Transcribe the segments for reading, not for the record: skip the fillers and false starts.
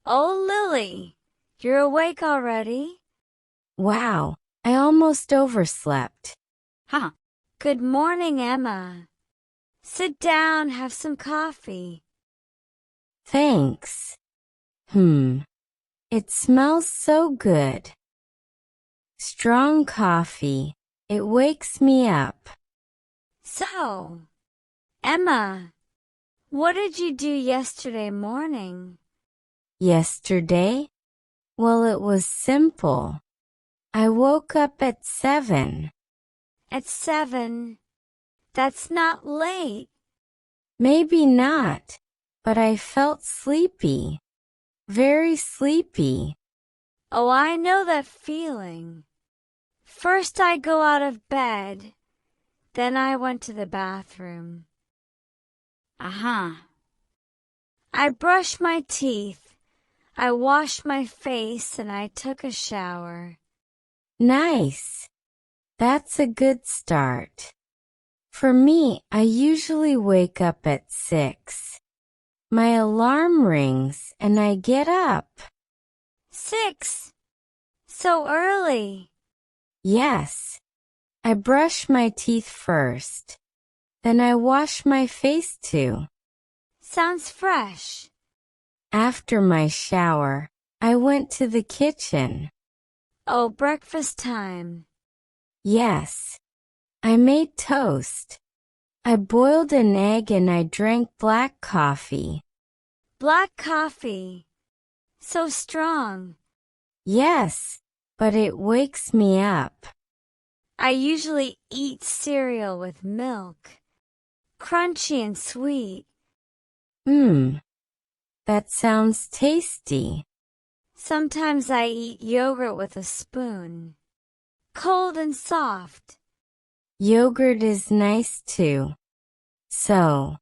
Oh, Lily, you're awake already? Wow, I almost overslept. Huh. Good morning, Emma. Sit down, have some coffee. Thanks. It smells so good. Strong coffee. It wakes me up. So, Emma, what did you do yesterday morning? Yesterday? Well, it was simple. I woke up at 7. At 7. That's not late. Maybe not, but I felt sleepy. Very sleepy. Oh, I know that feeling. First I go out of bed, then I went to the bathroom. I brushed my teeth, I washed my face, and I took a shower. Nice. That's a good start. For me, I usually wake up at 6. My alarm rings and I get up. 6? So early. Yes. I brush my teeth first. Then I wash my face too. Sounds fresh. After my shower, I went to the kitchen. Oh, breakfast time. Yes. I made toast. I boiled an egg and I drank black coffee. Black coffee. So strong. Yes, but it wakes me up. I usually eat cereal with milk. Crunchy and sweet. That sounds tasty. Sometimes I eat yogurt with a spoon. Cold and soft. Yogurt is nice too. So,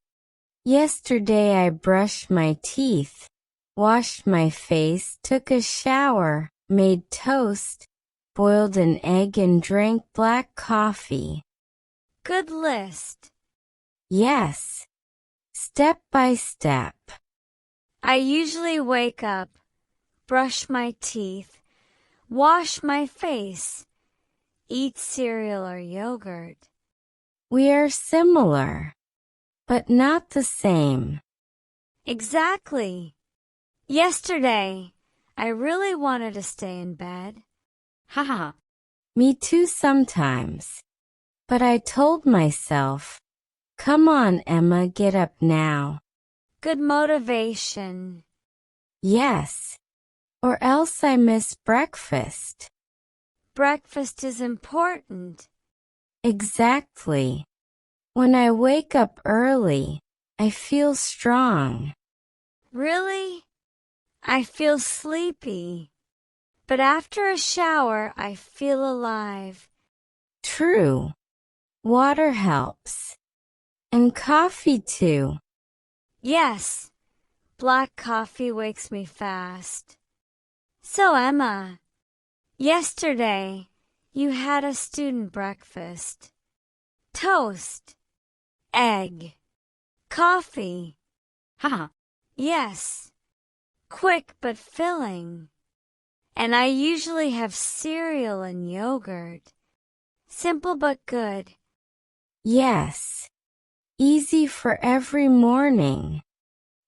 yesterday I brushed my teeth, washed my face, took a shower, made toast, boiled an egg and drank black coffee. Good list. Yes. Step by step. I usually wake up, brush my teeth, wash my face, eat cereal or yogurt. We are similar, but not the same. Exactly. Yesterday, I really wanted to stay in bed. Me too sometimes. But I told myself, come on, Emma, get up now. Good motivation. Yes. Or else I miss breakfast. Breakfast is important. Exactly. When I wake up early, I feel strong. Really? I feel sleepy. But after a shower, I feel alive. True. Water helps. And coffee too. Yes, black coffee wakes me fast. So, Emma, yesterday you had a student breakfast. Toast, egg, coffee. Yes, quick but filling. And I usually have cereal and yogurt. Simple but good. Yes. Easy for every morning.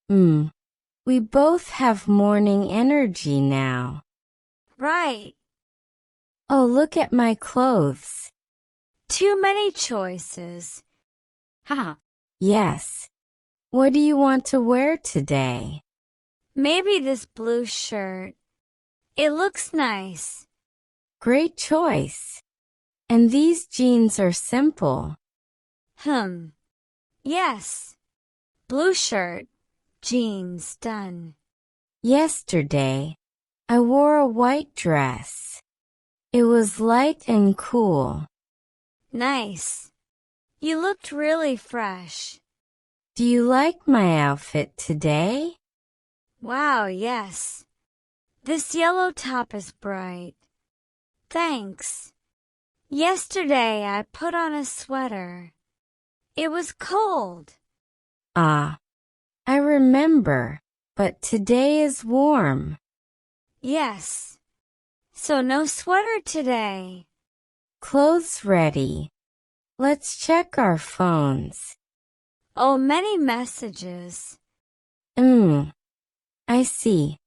We both have morning energy now. Right. Oh, look at my clothes. Too many choices. Yes. What do you want to wear today? Maybe this blue shirt. It looks nice. Great choice. And these jeans are simple. Yes. Blue shirt, jeans, done. Yesterday, I wore a white dress. It was light and cool. Nice. You looked really fresh. Do you like my outfit today? Wow, yes. This yellow top is bright. Thanks. Yesterday I put on a sweater. It was cold. Ah, I remember. but today is warm. Yes. So no sweater today. Clothes ready. Let's check our phones. Oh, many messages. I see.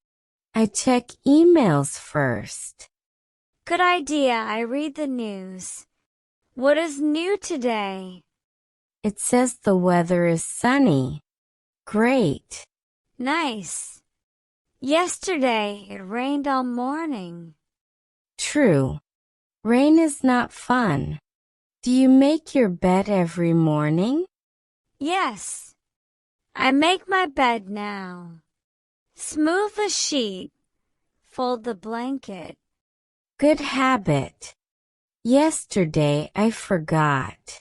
I check emails first. Good idea. I read the news. What is new today? It says the weather is sunny. Great. Nice. Yesterday it rained all morning. True. Rain is not fun. Do you make your bed every morning? Yes. I make my bed now. Smooth the sheet. Fold the blanket. Good habit. Yesterday I forgot.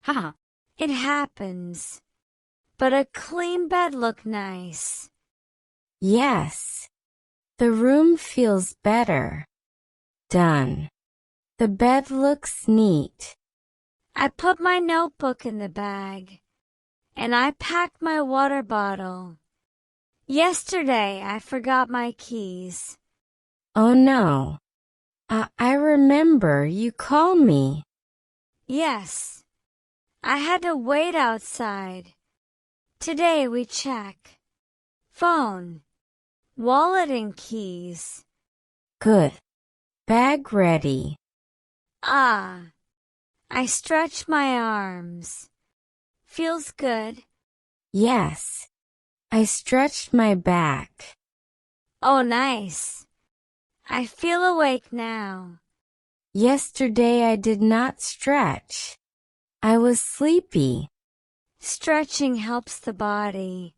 Haha. It happens. But a clean bed look nice. Yes. The room feels better. Done. The bed looks neat. I put my notebook in the bag. And I packed my water bottle. Yesterday I forgot my keys. Oh no. I remember you called me. Yes. I had to wait outside. Today we check. Phone, wallet and keys. Good. Bag ready. Ah. I stretch my arms. Feels good. Yes. I stretched my back. Oh, nice. I feel awake now. Yesterday I did not stretch. I was sleepy. Stretching helps the body.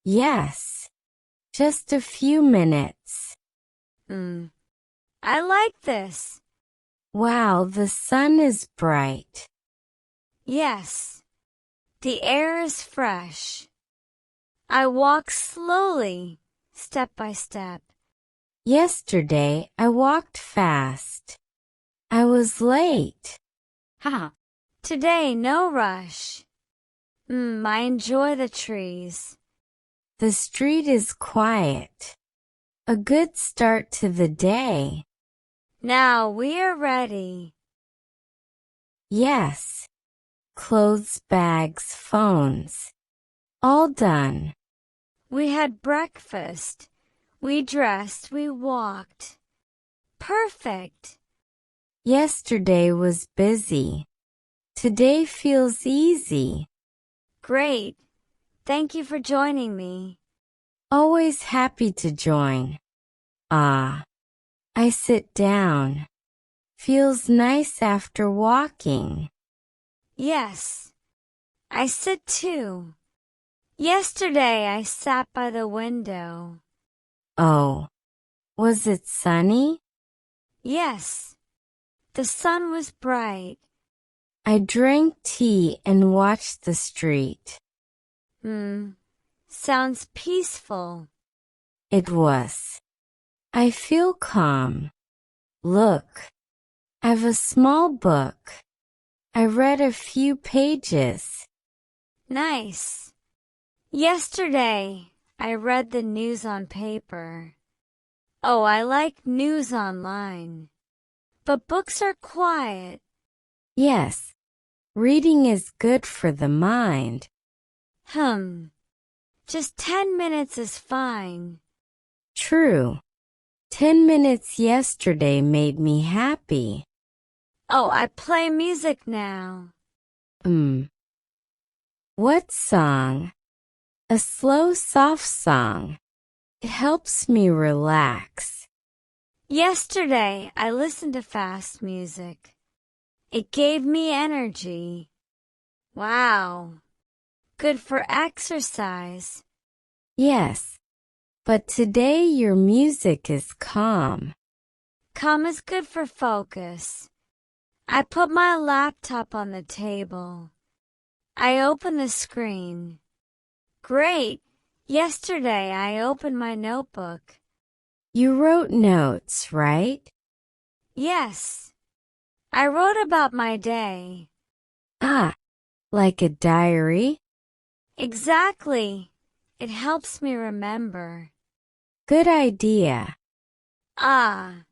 Yes. Just a few minutes. I like this. Wow, the sun is bright. Yes. The air is fresh. I walk slowly, step by step. Yesterday I walked fast. I was late. Haha. Today, no rush. I enjoy the trees. The street is quiet. A good start to the day. Now we are ready. Yes. Clothes, bags, phones. All done. We had breakfast. We dressed, we walked. Perfect. Yesterday was busy. Today feels easy. Great. Thank you for joining me. Always happy to join. Ah. I sit down. Feels nice after walking. Yes. I sit too. Yesterday I sat by the window. Oh. Was it sunny? Yes. The sun was bright. I drank tea and watched the street. Sounds peaceful. It was. I feel calm. Look. I've a small book. I read a few pages. Nice. Yesterday I read the news on paper. Oh, I like news online. But books are quiet. Yes. Reading is good for the mind. Just 10 minutes is fine. True. 10 minutes yesterday made me happy. Oh, I play music now. What song? A slow, soft song. It helps me relax. Yesterday I listened to fast music. It gave me energy. Wow. Good for exercise. Yes. But today your music is calm. Calm is good for focus. I put my laptop on the table. I open the screen. Great! Yesterday I opened my notebook. You wrote notes, right? Yes. I wrote about my day. Ah, like a diary? Exactly. It helps me remember. Good idea. Ah,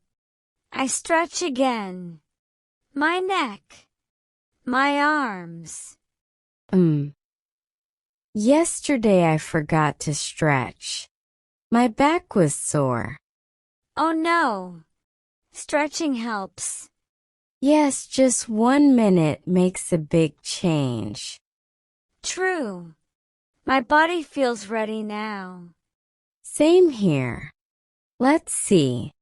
I stretch again. My neck. My arms. Yesterday I forgot to stretch. My back was sore. Oh no. Stretching helps. Yes, just 1 minute makes a big change. True. My body feels ready now. Same here. Let's see.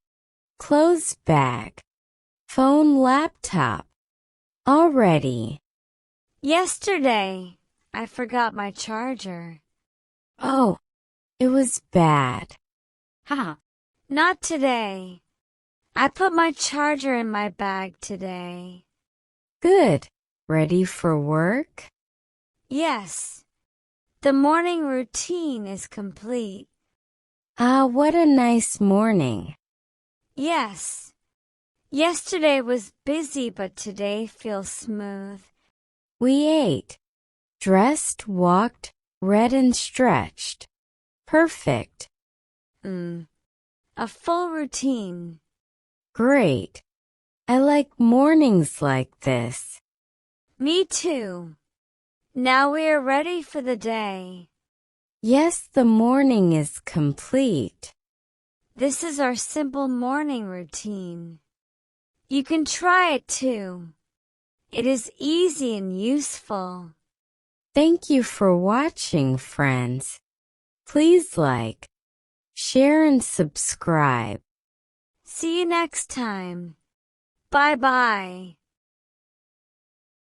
Clothes bag. Phone laptop. All ready. Yesterday, I forgot my charger. Oh, it was bad. Haha. Not today. I put my charger in my bag today. Good. Ready for work? Yes. The morning routine is complete. Ah, what a nice morning. Yes. Yesterday was busy, but today feels smooth. We ate, dressed, walked, read and stretched. Perfect. A full routine. Great. I like mornings like this. Me too. Now we are ready for the day. Yes, the morning is complete. This is our simple morning routine. You can try it too. It is easy and useful. Thank you for watching, friends. Please like, share and subscribe. See you next time. Bye-bye.